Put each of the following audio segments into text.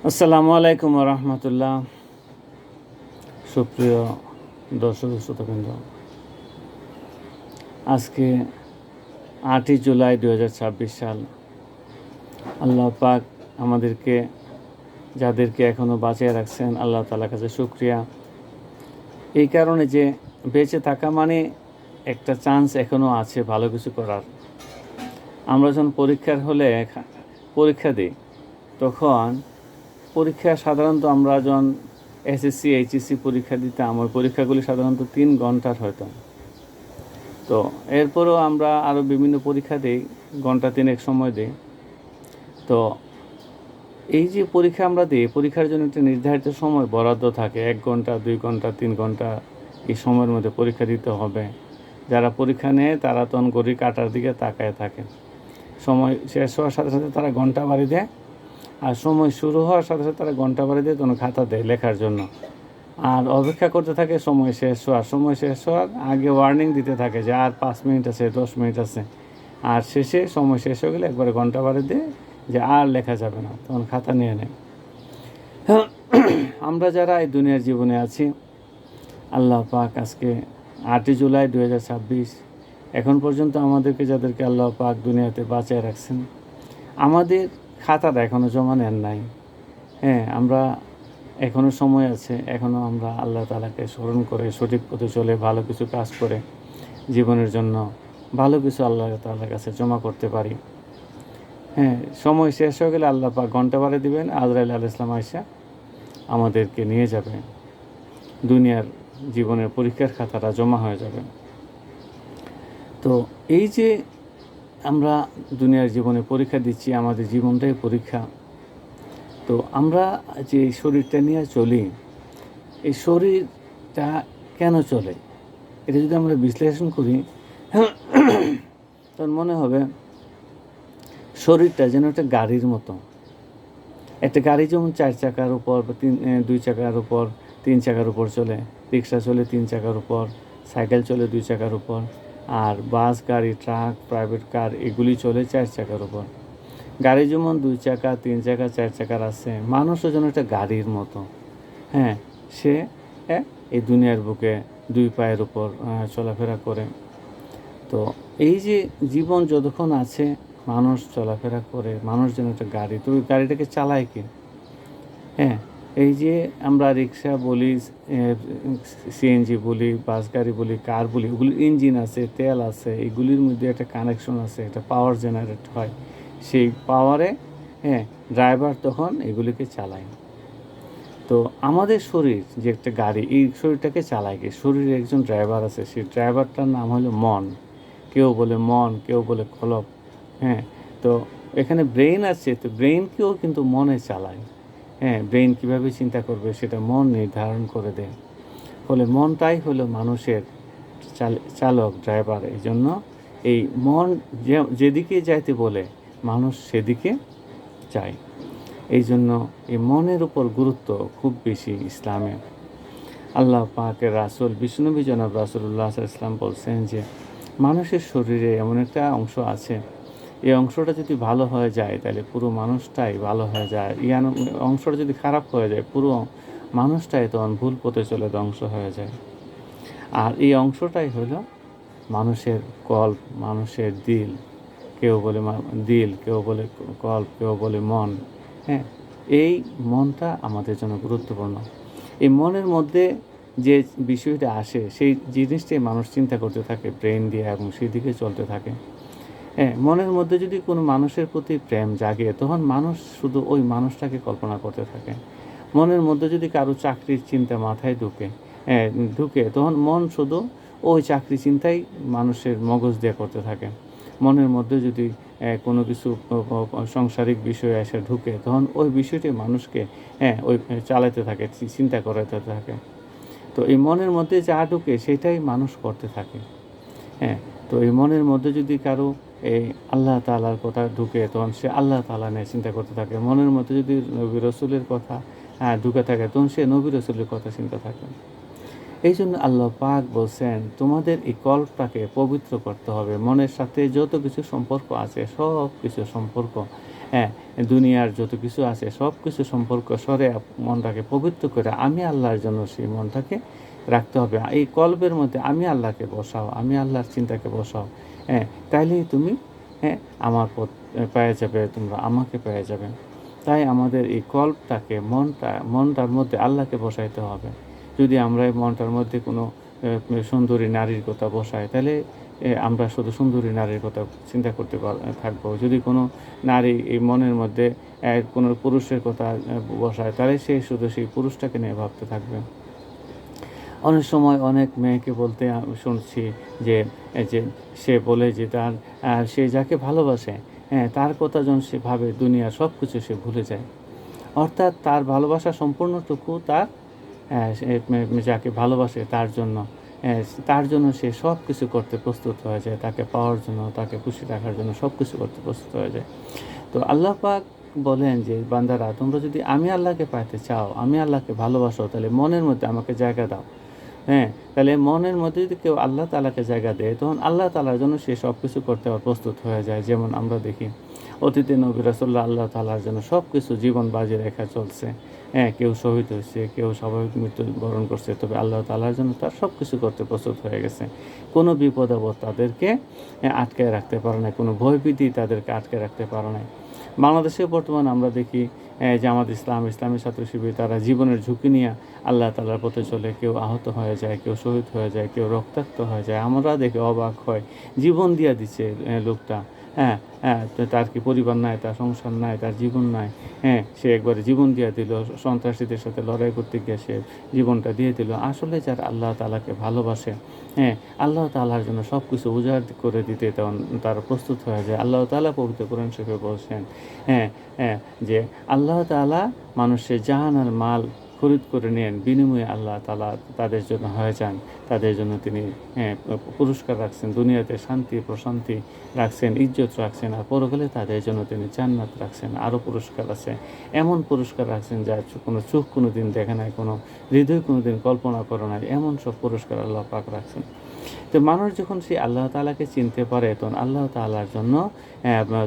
আসসালামু আলাইকুম রহমতুল্লাহ। সুপ্রিয় দর্শক শ্রোতাবৃন্দ, আজকে 8ই জুলাই 2026 সাল। আল্লাহ পাক আমাদেরকে, যাদেরকে এখনও বাঁচিয়ে রাখছেন, আল্লাহ তাআলার কাছে শুকরিয়া। এই কারণে যে বেঁচে থাকা মানে একটা চান্স এখনও আছে ভালো কিছু করার। আমরা যখন পরীক্ষার হলে পরীক্ষা দিই, তখন পরীক্ষা সাধারণত আমরা যখন এসএসসি এইচএসসি পরীক্ষা দিতাম, ওই পরীক্ষাগুলি সাধারণত 3 ঘন্টার হয়তো। তো এরপরেও আমরা আরও বিভিন্ন পরীক্ষা দিই, ঘন্টা 3 সময় দিই। তো এই যে পরীক্ষা আমরা দিই, পরীক্ষার জন্য একটা নির্ধারিত সময় বরাদ্দ থাকে, 1 ঘন্টা 2 ঘন্টা 3 ঘন্টা, এই সময়ের মধ্যে পরীক্ষা দিতে হবে। যারা পরীক্ষা নেয় তারা তখন ঘড়ি কাঁটার দিকে তাকায় থাকে। সময় শেষ হওয়ার সাথে সাথে তারা ঘন্টা বাড়ি দেয়, আর সময় শুরু হওয়ার সাথে সাথে তারা ঘন্টা বাড়ি দিয়ে তখন খাতা দেয় লেখার জন্য। আর অপেক্ষা করতে থাকে সময় শেষ হওয়ার আগে ওয়ার্নিং দিতে থাকে যে আর 5 মিনিট আছে, 10 মিনিট আছে। আর শেষে সময় শেষ হয়ে গেলে একবারে ঘন্টা বাড়ি দিয়ে যে আর লেখা যাবে না, তখন খাতা নিয়ে নেয়। আমরা যারা এই দুনিয়ার জীবনে আছি, আল্লাহ পাক আজকে 8ই জুলাই 2026 এখন পর্যন্ত আমাদেরকে, যাদেরকে আল্লাহ পাক দুনিয়াতে বাঁচিয়ে রাখছেন, আমাদের খাতাটা এখনও জমা নেন নাই। আমরা এখনও সময় আছে, এখনও আমরা আল্লাহ তাআলাকে স্মরণ করে সঠিক পথে চলে ভালো কিছু কাজ করে জীবনের জন্য ভালো কিছু আল্লাহ তাআলার কাছে জমা করতে পারি। সময় শেষ হয়ে গেলে আল্লাহ পাক ঘন্টা বাড়ি দিবেন, আজরাইল আলাইহিস সালাম আইসা আমাদেরকে নিয়ে যাবে, দুনিয়ার জীবনের পরীক্ষার খাতাটা জমা হয়ে যাবে। তো এই যে আমরা দুনিয়ার জীবনে পরীক্ষা দিচ্ছি, আমাদের জীবনটাই পরীক্ষা। তো আমরা যে শরীরটা নিয়ে চলি, এই শরীরটা কেন চলে, এটা যদি আমরা বিশ্লেষণ করি তখন মনে হবে শরীরটা যেন একটা গাড়ির মতো। একটা গাড়ি যেমন 4 চাকার উপর, 2 চাকার উপর, 3 চাকার উপর চলে, রিক্সা চলে 3 চাকার উপর, সাইকেল চলে 2 চাকার উপর, আর বাস, গাড়ি, ট্রাক, প্রাইভেট কার এগুলি চলে 4 চাকার উপর। গাড়ি যেমন 2 চাকা, 3 চাকা, 4 চাকার আছে, মানুষও যেন একটা গাড়ির মতো। সে এই দুনিয়ার বুকে 2 পায়ের উপর চলাফেরা করে। তো এই যে জীবন যতক্ষণ আছে, মানুষ চলাফেরা করে, মানুষ যেন একটা গাড়ি। তো ওই গাড়িটাকে চালায় কি? এই যে আমরা রিক্সা বলি, সিএনজি বলি, বাস গাড়ি বলি, কার বলি, ওগুলির ইঞ্জিন আছে, তেল আছে, এগুলির মধ্যে একটা কানেকশন আছে, একটা পাওয়ার জেনারেট হয়। সেই পাওয়ারে ড্রাইভার তখন এগুলিকে চালায়। তো আমাদের শরীর যে একটা গাড়ি, এই শরীরটাকে চালায় কি? শরীরে একজন ড্রাইভার আছে, সেই ড্রাইভারটার নাম হলো মন। কেউ বলে মন, কেউ বলে কলব। তো এখানে ব্রেইন আছে, তো ব্রেইনকেও কিন্তু মনে চালায়। ব্রেইন কীভাবে চিন্তা করবে সেটা মন নির্ধারণ করে দেয়। ফলে মনটাই হলো মানুষের চালক, ড্রাইভার। এই জন্য এই মন যেদিকে যাইতে বলে মানুষ সেদিকে যায়। এই জন্য এই মনের উপর গুরুত্ব খুব বেশি ইসলামে। আল্লাহ পাকের রাসূল বিশ্বনবী জনাব রাসূলুল্লাহ সাল্লাল্লাহু আলাইহি ওয়াসাল্লাম বলছেন যে মানুষের শরীরে এমন একটা অংশ আছে, এই অংশটা যদি ভালো হয়ে যায় তাহলে পুরো মানুষটাই ভালো হয়ে যায়। অংশটা যদি খারাপ হয়ে যায়, পুরো মানুষটাই তখন ভুল পথে চলে ধ্বংস হয়ে যায়। আর এই অংশটাই হলো মানুষের কল্প, মানুষের দিল। কেউ বলে দিল, কেউ বলে কল্প, কেউ বলে মন। এই মনটা আমাদের জন্য গুরুত্বপূর্ণ। এই মনের মধ্যে যে বিষয়টা আসে, সেই জিনিসটাই মানুষ চিন্তা করতে থাকে ব্রেন দিয়ে, এবং সেই দিকে চলতে থাকে। মনের মধ্যে যদি কোনো মানুষের প্রতি প্রেম জাগে, তখন মানুষ শুধু ওই মানুষটাকে কল্পনা করতে থাকে। মনের মধ্যে যদি কারো চাকরির চিন্তা মাথায় ঢুকে, তখন মন শুধু ওই চাকরি চিন্তাই মানুষের মগজ দিয়ে করতে থাকে। মনের মধ্যে যদি কোনো কিছু সাংসারিক বিষয় এসে ঢুকে, তখন ওই বিষয়টি মানুষকে ওই চালাতে থাকে, চিন্তা করাতে থাকে। তো এই মনের মধ্যে যা ঢুকে সেটাই মানুষ করতে থাকে। তো এই মনের মধ্যে যদি কারো এই আল্লাহ তাআলার কথা ঢুকে, তখন সে আল্লাহ তাআলা নিয়ে চিন্তা করতে থাকে। মনের মধ্যে যদি নবী রাসূলের কথা ঢুকে থাকে, তখন সে নবী রাসূলের কথা চিন্তা থাকে। এই জন্য আল্লাহ পাক বলছেন, তোমাদের এই কল্পটাকে পবিত্র করতে হবে। মনের সাথে যত কিছু সম্পর্ক আছে, সব কিছু সম্পর্ক হ্যাঁ, দুনিয়ার যত কিছু আছে সব কিছু সম্পর্ক সরে মনটাকে পবিত্র করে আমি আল্লাহর জন্য সেই মনটাকে রাখতে হবে। এই কলবের মধ্যে আমি আল্লাহকে বসাও, আমি আল্লাহর চিন্তাকে বসাও, হ্যাঁ, তাইলেই তুমি, হ্যাঁ, আমার পথ পেয়ে যাবে, তোমরা আমাকে পেয়ে যাবে। তাই আমাদের এই কল্পটাকে মনটার মধ্যে আল্লাহকে বসাইতে হবে। যদি আমরা এই মনটার মধ্যে কোনো সুন্দরী নারীর কথা বসাই, তাহলে আমরা শুধু সুন্দরী নারীর কথা চিন্তা করতে থাকবো। যদি কোনো নারী এই মনের মধ্যে কোনো পুরুষের কথা বসায়, তাহলে সে শুধু সেই পুরুষটাকে নিয়ে ভাবতে থাকবে। অনেক সময় অনেক মেয়েকে বলতে শুনছি যে যে সে বলে যে তার সে যাকে ভালোবাসে, হ্যাঁ, তার কথা যখন সে ভাবে দুনিয়ার সব কিছু সে ভুলে যায়। অর্থাৎ তার ভালোবাসা সম্পূর্ণটুকু তার যাকে ভালোবাসে তার জন্য সে সব কিছু করতে প্রস্তুত হয়ে যায়, তাকে পাওয়ার জন্য, তাকে খুশি রাখার জন্য সব কিছু করতে প্রস্তুত হয়ে যায়। তো আল্লাহ পাক বলেন যে বান্দারা, তোমরা যদি আমি আল্লাহকে পাইতে চাও, আমি আল্লাহকে ভালোবাসো, তাহলে মনের মধ্যে আমাকে জায়গা দাও। হ্যাঁ, তাহলে মনের মধ্যে যদি কেউ আল্লাহ তাআলাকে জায়গা দেয়, তখন আল্লাহ তাআলার জন্য সে সব কিছু করতে প্রস্তুত হয়ে যায়। যেমন আমরা দেখি অতীতে নবী রাসূলুল্লাহ আল্লাহ তাআলার জন্য সব কিছু জীবন বাজি রেখা চলছে। হ্যাঁ, কেউ শহীদ হয়েছে, কেউ স্বাভাবিক মৃত্যুবরণ করছে, তবে আল্লাহ তাআলার জন্য তার সব কিছু করতে প্রস্তুত হয়ে গেছে। কোনো বিপদ আপদ তাদেরকে আটকায় রাখতে পারে না, কোনো ভয়ভীতি তাদেরকে আটকে রাখতে পারে না। বাংলাদেশে বর্তমানে আমরা দেখি জামাত ইসলাম, ইসলামী ছাত্র শিবির, তারা জীবনের ঝুঁকি নিয়ে আল্লাহ তাআলার পথে চলে। কেউ আহত হয়ে যায়, কেউ শহীদ হয়ে যায়, কেউ রক্তাক্ত হয়ে যায়। আমরা দেখে অবাক হয়, জীবন দিয়া দিচ্ছে লোকটা। হ্যাঁ, হ্যাঁ, তো তার কি পরিবার নাই, তার সংসার নাই, তার জীবন নাই। হ্যাঁ, সে একবারে জীবন দিয়ে দিল, সন্ত্রাসীদের সাথে লড়াই করতে গিয়ে সে জীবনটা দিয়ে দিল। আসলে যারা আল্লাহ তাআলাকে ভালোবাসে, হ্যাঁ, আল্লাহ তাআলার জন্য সব কিছু উজাড় করে দিতে তখন তারা প্রস্তুত হয়ে যায়। আল্লাহ তাআলা পবিত্র কোরআন শরীফে বলছেন, হ্যাঁ, হ্যাঁ, যে আল্লাহ তাআলা মানুষের জান আর মাল খরিদ করে নেন, বিনিময়ে আল্লাহ তাআলা তাদের জন্য হয়ে যান। তাদের জন্য তিনি পুরস্কার রাখছেন, দুনিয়াতে শান্তি প্রশান্তি রাখছেন, ইজ্জত রাখছেন, আর পরকালে তাদের জন্য তিনি জান্নাত রাখছেন। আরও পুরস্কার আছে, এমন পুরস্কার রাখছেন যা কোনো চোখ কোনো দিন দেখে নাই, কোনো হৃদয় কোনো দিন কল্পনা করে নাই, এমন সব পুরস্কার আল্লাহ পাক রাখছেন। তো মানুষ যখন সেই আল্লাহ তাআলাকে চিনতে পারে, তখন আল্লাহ তাআলার জন্য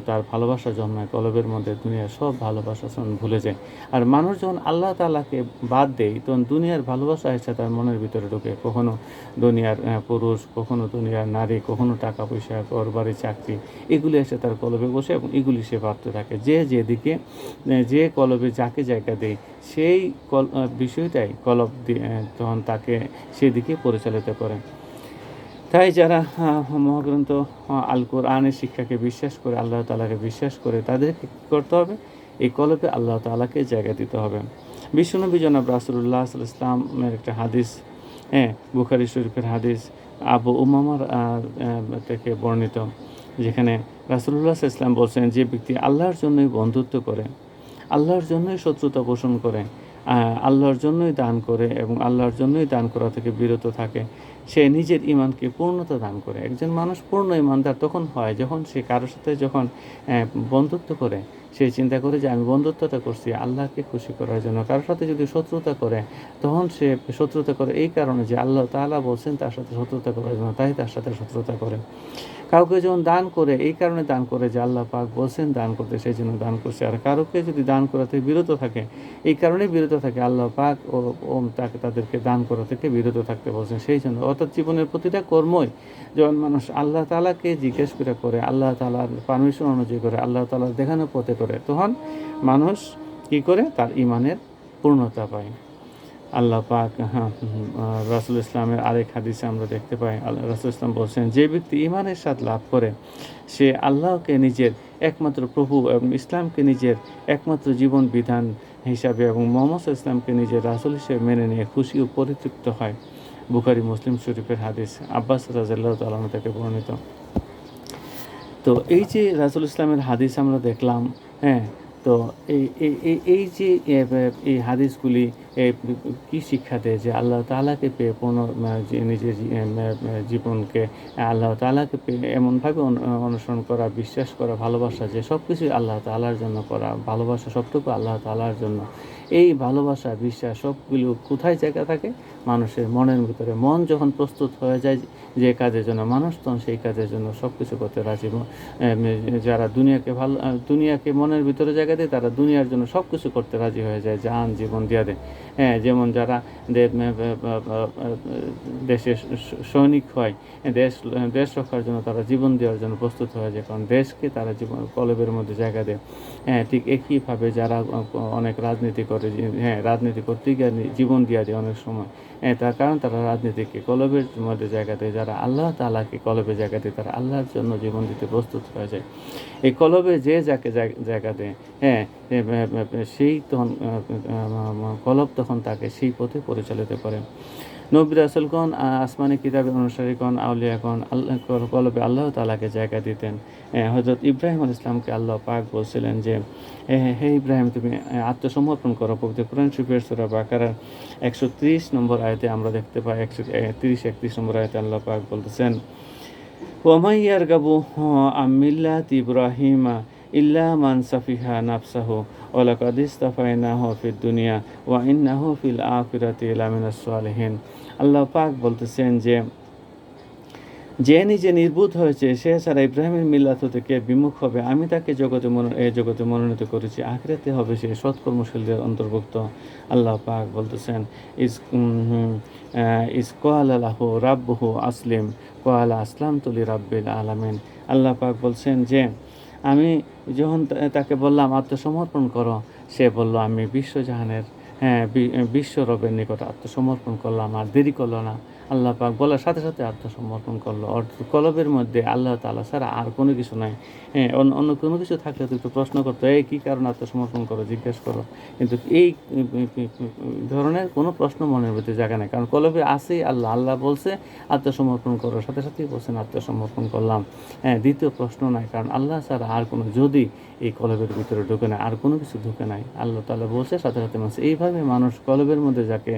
তার ভালোবাসা জন্মায় কলবের মধ্যে, দুনিয়ার সব ভালোবাসা ভুলে যায়। আর মানুষ যখন আল্লাহ তাআলাকে বাদ দেয়, তখন দুনিয়ার ভালোবাসা এসে তার মনের ভিতরে ঢোকে। কখনো দুনিয়ার পুরুষ, কখনো দুনিয়ার নারী, কখনো টাকা পয়সা, ঘরবাড়ি, চাকরি, এগুলি এসে তার কলবে বসে এবং এগুলি সে ভাবতে থাকে। যেদিকে যে কলবে যাকে জায়গা দেয়, সেই বিষয়টাই কলব তখন তাকে সেদিকে পরিচালিত করে। তাই যারা মহাগ্রন্থ আল কোরআনের শিক্ষাকে বিশ্বাস করে, আল্লাহ তাআলাকে বিশ্বাস করে, তাদেরকে কী করতে হবে? এই কলবে আল্লাহ তাআলাকে জায়গা দিতে হবে। বিশ্বনবী জনাব রাসূলুল্লাহ সাল্লাল্লাহু আলাইহি ওয়াসাল্লামের একটা হাদিস, হ্যাঁ, বুখারী শরীফের হাদিস, আবু উমামার থেকে বর্ণিত, যেখানে রাসূলুল্লাহ সাল্লাল্লাহু আলাইহি ওয়াসাল্লাম বলছেন, যে ব্যক্তি আল্লাহর জন্যই বন্ধুত্ব করে, আল্লাহর জন্যই শত্রুতা পোষণ করে, আল্লাহর জন্যই দান করে এবং আল্লাহর জন্যই দান করা থেকে বিরত থাকে, সে নিজের ঈমানকে পূর্ণতা দান করে। একজন মানুষ পূর্ণ ঈমানদার তখন হয় যখন সে কারোর সাথে যখন বন্ধুত্ব করে, সে চিন্তা করে যে আমি বন্ধুত্বটা করছি আল্লাহকে খুশি করার জন্য। কারোর সাথে যদি শত্রুতা করে, তখন সে শত্রুতা করে এই কারণে যে আল্লাহ তাআলা বলছেন তার সাথে শত্রুতা করার জন্য, তাই তার সাথে শত্রুতা করে। কাউকে যখন দান করে, এই কারণে দান করে যে আল্লাহ পাক বলছেন দান করতে, সেই জন্য দান করছে। আর কারোকে যদি দান করা থেকে বিরত থাকে, এই কারণেই বিরত থাকে, আল্লাহ পাক ও তাদেরকে দান করা থেকে বিরত থাকতে বলছেন, সেই জন্য। অর্থাৎ জীবনের প্রতিটা কর্মই যখন মানুষ আল্লাহ তাআলাকে জিজ্ঞেস করে, আল্লাহ তাআলার পারমিশন অনুযায়ী করে, আল্লাহ তাআলার দেখানো পথে করে, তখন মানুষ কী করে? তার ঈমানের পূর্ণতা পায়। আল্লাহ পাক রাসূল ইসলামের আরেক হাদিসে আমরা দেখতে পাই, রাসূল ইসলাম বলছেন, যে ব্যক্তি ঈমানের স্বাদ লাভ করে, সে আল্লাহকে নিজের একমাত্র প্রভু এবং ইসলামকে নিজের একমাত্র জীবন বিধান হিসাবে এবং মুহাম্মদ ইসলামকে নিজের রাসূল হিসেবে মেনে নিয়ে খুশি ও পরিতৃপ্ত হয়। বুখারী মুসলিম শরীফের হাদিস, আব্বাস রাদিয়াল্লাহু তাআলা আনহু থেকে বর্ণিত। তো এই যে রাসূল ইসলামের হাদিস আমরা দেখলাম, হ্যাঁ, তো এই যে এই হাদিসগুলি কি শিক্ষা দেয় যে আল্লাহ তাআলাকে পেয়ে নিজের জীবনকে আল্লাহ তাআলাকে পেয়ে এমনভাবে অনুসরণ করা, বিশ্বাস করা, ভালোবাসা যে সব কিছুই আল্লাহ তাআলার জন্য করা, ভালোবাসা সবটুকু আল্লাহ তাআলার জন্য। এই ভালোবাসা, বিশ্বাস সবগুলো কোথায় জায়গা থাকে? মানুষের মনের ভিতরে। মন যখন প্রস্তুত হয়ে যায় যে কাজের জন্য, মানুষ তখন সেই কাজের জন্য সব কিছু করতে রাজি। যারা দুনিয়াকে মনের ভিতরে জায়গা দেয়, তারা দুনিয়ার জন্য সব কিছু করতে রাজি হয়ে যায়, জান জীবন দিয়া দেয়। হ্যাঁ, যেমন যারা দেশের সৈনিক হয়, দেশ রক্ষার জন্য তারা জীবন দেওয়ার জন্য প্রস্তুত হয়ে যায়, কারণ দেশকে তারা কলবের মধ্যে জায়গা দেয়। হ্যাঁ, ঠিক একইভাবে যারা অনেক রাজনীতি করে, হ্যাঁ, রাজনীতি করতে গিয়ে জীবন দিয়া দেয় অনেক সময়। হ্যাঁ, তার কারণ তারা রাজনীতিকে কলবের মধ্যে জায়গা দেয়। যারা আল্লাহ তাআলাকে কলবে জায়গা দেয়, তারা আল্লাহর জন্য জীবন দিতে প্রস্তুত হয়ে যায়। এই কলবে যে যাকে জায়গা দেয়, হ্যাঁ, সেই তখন কলব তখন তাকে সেই পথে পরিচালিত করে। নবী রাসূলগণ, আসমানি কিতাবের অনুসারীগণ, আউলিয়াগণ কলবে আল্লাহ তাআলাকে জায়গা দিতেন। হযরত ইব্রাহিম আলাইহিস সালামকে আল্লাহ পাক বলছিলেন যে, হে ইব্রাহিম, তুমি আত্মসমর্পণ করো। পবিত্র কোরআন শরীফের সূরা বাকারার 130 নম্বর আয়াতে আমরা দেখতে পাই, 130-31 নম্বর আয়াতে আল্লাহ পাক বলতেছেন, ওয়ামান ইয়ারগাবু আন মিল্লাতি ইব্রাহিমা ইল্লা মান সাফিহা নাফসাহু ওয়া লাকাদ ইসতাফাইনাহু ফিদ দুনিয়া ওয়া ইন্নাহু ফিল আখিরাতি লামিনাস সালিহিন। আল্লাহ পাক বলতেছেন যে নিজে নির্বুধ হয়েছে, সে ছাড়া ইব্রাহিমের মিল্লাত থেকে বিমুখ হবে, আমি তাকে জগতে মনোনীত করেছি, আখিরাতে হবে সে সৎকর্মশীলদের অন্তর্ভুক্ত। আল্লাহ পাক বলতেছেন, ইস কোয়ালা লাহু রাব্বুহু আসলিম কোয়ালা আসলামতু লিরাব্বিল আলামিন। আল্লাহ পাক বলছেন যে আমি যখন তাকে বললাম আত্মসমর্পণ করো, সে বলল আমি বিশ্বজাহানের, হ্যাঁ, বিশ্ব রবের নিকট আত্মসমর্পণ করলাম, আর দেরি করলো না। আল্লাহ পাক বলার সাথে সাথে আত্মসমর্পণ করলো। অর্থাৎ কলবের মধ্যে আল্লাহ তাআলা ছাড়া আর কোনো কিছু নাই। হ্যাঁ, অন্য কোনো কিছু থাকলে তো একটু প্রশ্ন করতো, এই কী কারণে আত্মসমর্পণ করো, জিজ্ঞেস করো। কিন্তু এই ধরনের কোনো প্রশ্ন মনের ভিতরে জায়গা নেই, কারণ কলবে আছেই আল্লাহ। আল্লাহ বলছে আত্মসমর্পণ করো, সাথে সাথেই বলছেন আত্মসমর্পণ করলাম। হ্যাঁ, দ্বিতীয় প্রশ্ন নাই, কারণ আল্লাহ ছাড়া আর কোনো, যদি এই কলবের ভিতরে ঢুকে নাই, আর কোনো কিছু ঢুকে নাই, আল্লাহ তাআলা বলছে, সাথে সাথে মানুষ এইভাবে মানুষ কলবের মধ্যে যাকে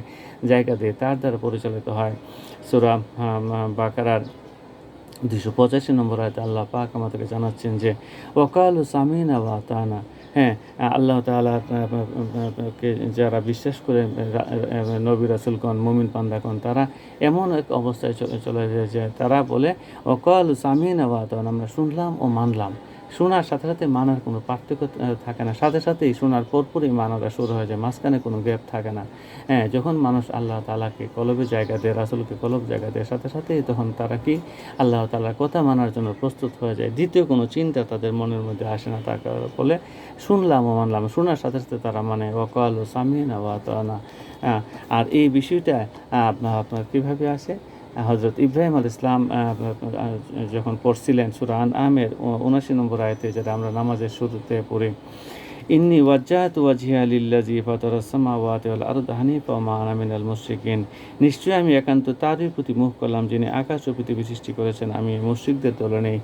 জায়গা দিয়ে তার দ্বারা পরিচালিত হয়। সূরা বাকারার 285 নম্বর আয়াতে আল্লাহ পাক আমাদেরকে জানাচ্ছেন যে ওয়াকালু সামিনা ওয়া আতানা। হ্যাঁ, আল্লাহ তাআলা কে যারা বিশ্বাস করে, নবী রাসূলগণ, মুমিন বান্দাগণ, তারা এমন এক অবস্থায় চলে যায় যে তারা বলে ওয়াকালু সামিনা ওয়া আতানা, আমরা শুনলাম ও মানলাম। শোনার সাথে সাথে মানার কোনো পার্থক্য থাকে না, সাথে সাথেই শোনার পরপরই মানাটা শুরু হয়ে যায়, মাঝখানে কোনো গ্যাপ থাকে না। হ্যাঁ, যখন মানুষ আল্লাহ তাআলাকে কলবে জায়গা দেয়, রাসূলকে কলব জায়গা দেয়, সাথে সাথেই তখন তারা কি আল্লাহ তাআলার কথা মানার জন্য প্রস্তুত হয়ে যায়। দ্বিতীয় কোনো চিন্তা তাদের মনের মধ্যে আসে না। তার বলে শুনলাম ও মানলাম, শোনার সাথে সাথে তারা মানে ওয়াকালু সামিনা ওয়া আতানা। আর এই বিষয়টা আপনার কীভাবে আসে? হযরত ইব্রাহিম আলাইহিস সালাম যখন পড়ছিলেন সূরা আনআমের ৭৯ নম্বর আয়াতে, যেটা আমরা নামাজের শুরুতে পড়ি, ইন্নী ওয়াজ্জাহতু ওয়াজহিয়া লিল্লাযী ফাতারাস সামাওয়াতি ওয়াল আরদা হানিফা ওয়া মা আনা মিনাল মুশরিকিন। নিশ্চয়ই আমি একান্ত তারই প্রতি মুখ করলাম, যিনি আকাশ ও পৃথিবী সৃষ্টি করেছেন। আমি মুশরিকদের দলে নেই।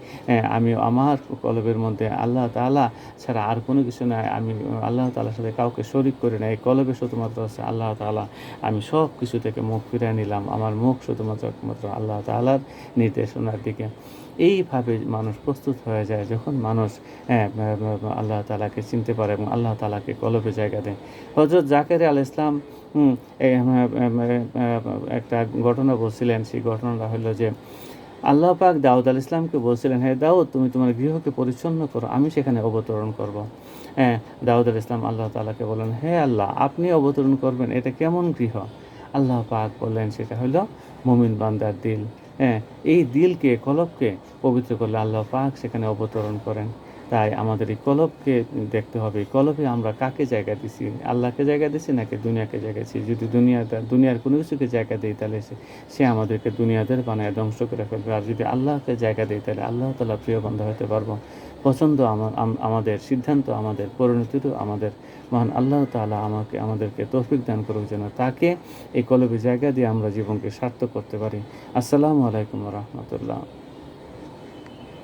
আমি আমার কলবের মধ্যে আল্লাহ তাআলা ছাড়া আর কোনো কিছু নাই। আমি আল্লাহ তাআলার সাথে কাউকে শরীক করি না। এই কলবে শুধুমাত্র আছে আল্লাহ তাআলা। আমি সব কিছু থেকে মুখ ফিরিয়ে নিলাম। আমার মুখ শুধুমাত্র একমাত্র আল্লাহ তাআলার নির্দেশনার দিকে। এইভাবে মানুষ প্রস্তুত হয়ে যায় যখন মানুষ আল্লাহ তাআলাকে চিনতে পারে এবং আল্লাহ তাআলাকে কলবে জায়গা দেয়। হযরত জাকারিয়া আলাইহিস সালাম একটা ঘটনা বলছিলেন। সেই ঘটনাটা হলো যে আল্লাহ পাক দাউদ আলাইহিস সালামকে বলছিলেন, হে দাউদ, তুমি তোমার গৃহকে পরিচ্ছন্ন করো, আমি সেখানে অবতরণ করব। হ্যাঁ, দাউদ আলাইহিস সালাম আল্লাহ তাআলাকে বললেন, হে আল্লাহ, আপনি অবতরণ করবেন, এটা কেমন গৃহ? আল্লাহ পাক বললেন, সেটা হলো মুমিন বান্দার দিল। হ্যাঁ, এই দিলকে, কলবকে পবিত্র করলে আল্লাহ পাক সেখানে অবতরণ করেন। তাই আমাদের এই কলবকে দেখতে হবে, কলবে আমরা কাকে জায়গা দিছি? আল্লাহকে জায়গা দিছি নাকি দুনিয়াকে জায়গা দিছি? যদি দুনিয়ার কোনো কিছুকে জায়গা দিই, তাহলে সে আমাদেরকে দুনিয়াদের বানায় ধ্বংস করে ফেলবে। আর যদি আল্লাহকে জায়গা দিই, তাহলে আল্লাহ তাআলা প্রিয় বান্দা হতে পারবো। পছন্দ আমাদের, সিদ্ধান্ত আমাদের, পরিণতিও আমাদের। মহান আল্লাহ তাআলা আমাদেরকে তৌফিক দান করুক যেন তাকে এই কলবে জায়গা দিয়ে আমরা জীবনকে সার্থক করতে পারি। আসসালামু আলাইকুম ওয়া রাহমাতুল্লাহ।